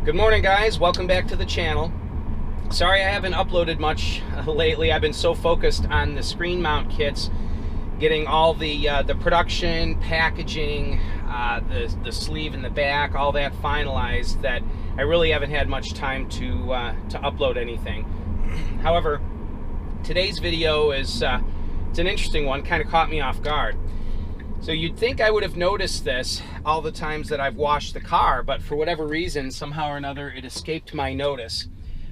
Good morning, guys. Welcome back to the channel. Sorry I haven't uploaded much lately. I've been so focused on the screen mount kits, getting all the production, packaging, the sleeve in the back, all that finalized, that I really haven't had much time to upload anything. However, today's video is it's an interesting one. Kind of caught me off guard. So you'd think I would have noticed this all the times that I've washed the car, but for whatever reason, somehow or another, it escaped my notice.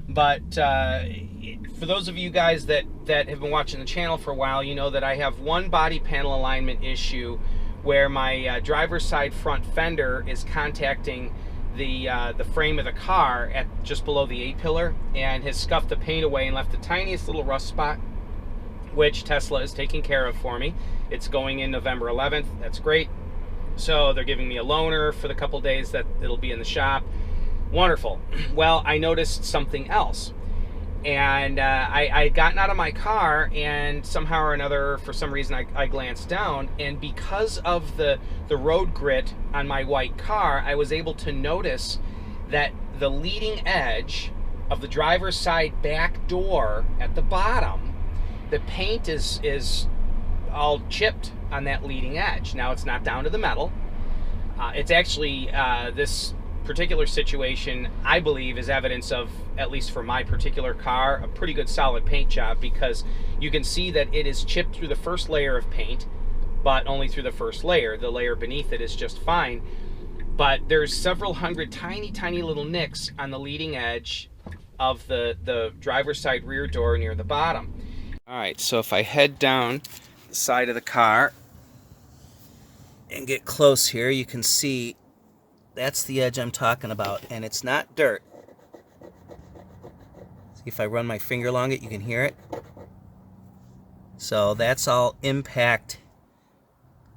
But for those of you guys that have been watching the channel for a while, you know that I have one body panel alignment issue where my driver's side front fender is contacting the frame of the car at just below the A-pillar and has scuffed the paint away and left the tiniest little rust spot, which Tesla is taking care of for me. It's going in November 11th. That's great. So they're giving me a loaner for the couple days that it'll be in the shop. Wonderful. Well, I noticed something else. And I had gotten out of my car, and somehow or another, for some reason, I glanced down. And because of the road grit on my white car, I was able to notice that the leading edge of the driver's side back door at the bottom, the paint is all chipped on that leading edge. Now, it's not down to the metal. It's actually, this particular situation, I believe, is evidence of, at least for my particular car, a pretty good solid paint job, because you can see that it is chipped through the first layer of paint, but only through the first layer. The layer beneath it is just fine. But there's several hundred tiny little nicks on the leading edge of the driver's side rear door near the bottom. All right, so if I head down the side of the car and get close here, you can see that's the edge I'm talking about, and it's not dirt. See, if I run my finger along it, you can hear it. So that's all impact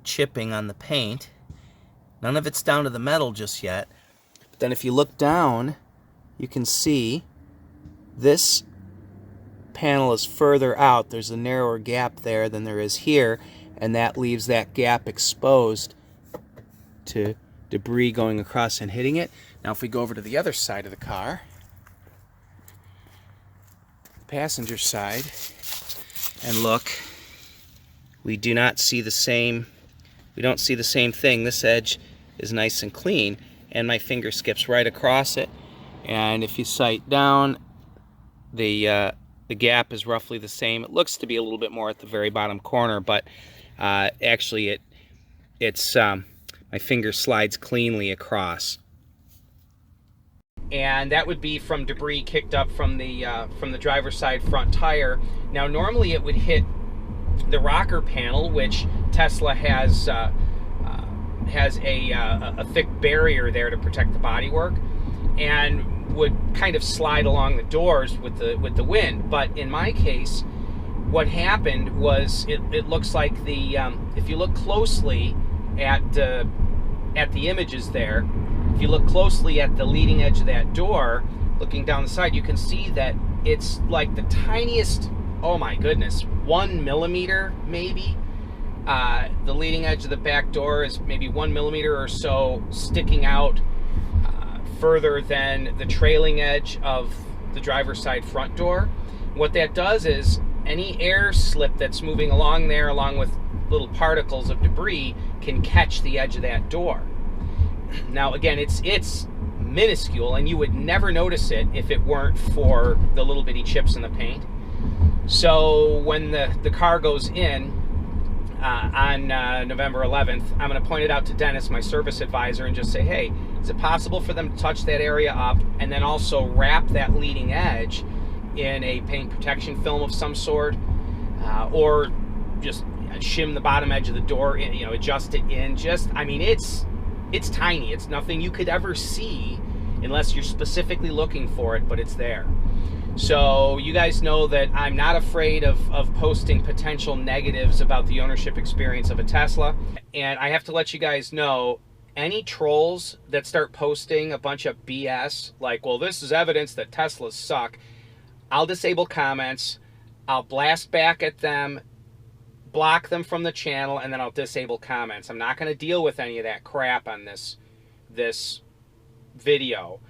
chipping on the paint. None of it's down to the metal just yet. But then if you look down, you can see this panel is further out. There's a narrower gap there than there is here, and that leaves that gap exposed to debris going across and hitting it. Now if we go over to the other side of the car, passenger side, and look, we don't see the same thing. This edge is nice and clean, and my finger skips right across it. And if you sight down, the gap is roughly the same. It looks to be a little bit more at the very bottom corner, but actually it's my finger slides cleanly across. And that would be from debris kicked up from the driver's side front tire. Now normally it would hit the rocker panel, which Tesla has a thick barrier there to protect the bodywork, and would kind of slide along the doors with the wind. But in my case, what happened was it looks like if you look closely at the images there, if you look closely at the leading edge of that door, looking down the side, you can see that it's like the tiniest, oh my goodness, 1 millimeter maybe. The leading edge of the back door is maybe 1 millimeter or so sticking out further than the trailing edge of the driver's side front door. What that does is any air slip that's moving along there, along with little particles of debris, can catch the edge of that door. Now again, it's minuscule, and you would never notice it if it weren't for the little bitty chips in the paint. So when the car goes in on November 11th, I'm going to point it out to Dennis, my service advisor, and just say, hey, is it possible for them to touch that area up and then also wrap that leading edge in a paint protection film of some sort, or just shim the bottom edge of the door, adjust it in. I mean, it's tiny. It's nothing you could ever see unless you're specifically looking for it, but it's there. So you guys know that I'm not afraid of posting potential negatives about the ownership experience of a Tesla. And I have to let you guys know, any trolls that start posting a bunch of BS, like, well, this is evidence that Teslas suck, I'll disable comments, I'll blast back at them, block them from the channel, and then I'll disable comments. I'm not going to deal with any of that crap on this video.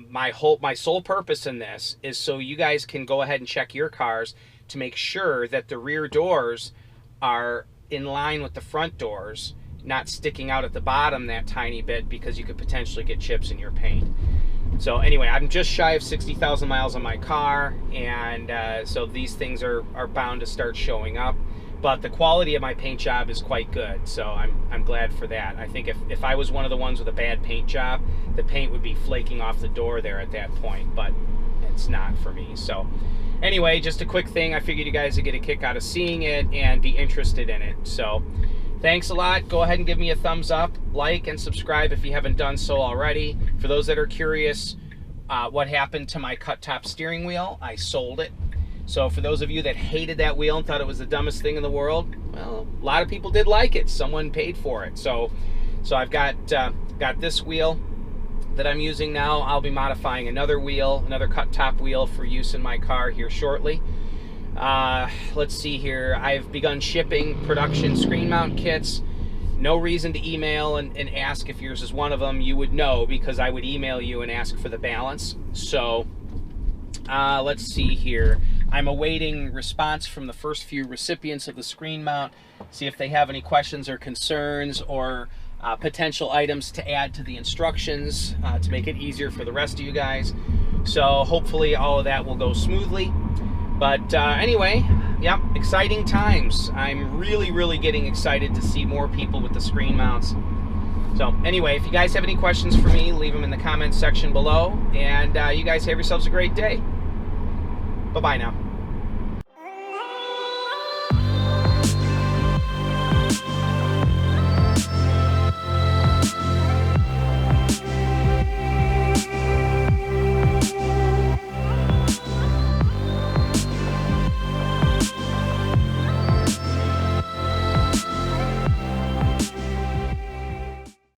my sole purpose in this is so you guys can go ahead and check your cars to make sure that the rear doors are in line with the front doors, not sticking out at the bottom that tiny bit, because you could potentially get chips in your paint. So anyway, I'm just shy of 60,000 miles on my car, and so these things are bound to start showing up. But the quality of my paint job is quite good, so I'm glad for that. I think if I was one of the ones with a bad paint job, the paint would be flaking off the door there at that point, but it's not for me. So anyway, just a quick thing. I figured you guys would get a kick out of seeing it and be interested in it. So thanks a lot. Go ahead and give me a thumbs up, like, and subscribe if you haven't done so already. For those that are curious what happened to my cut top steering wheel, I sold it. So for those of you that hated that wheel and thought it was the dumbest thing in the world, well, a lot of people did like it. Someone paid for it. So I've got this wheel that I'm using now. I'll be modifying another wheel, another cut top wheel for use in my car here shortly. Let's see here. I've begun shipping production screen mount kits. No reason to email and ask if yours is one of them. You would know, because I would email you and ask for the balance. So let's see here. I'm awaiting response from the first few recipients of the screen mount, see if they have any questions or concerns or potential items to add to the instructions to make it easier for the rest of you guys. So hopefully all of that will go smoothly. But anyway, yeah, exciting times. I'm really getting excited to see more people with the screen mounts. So anyway, if you guys have any questions for me, leave them in the comments section below. And you guys have yourselves a great day. Bye-bye now.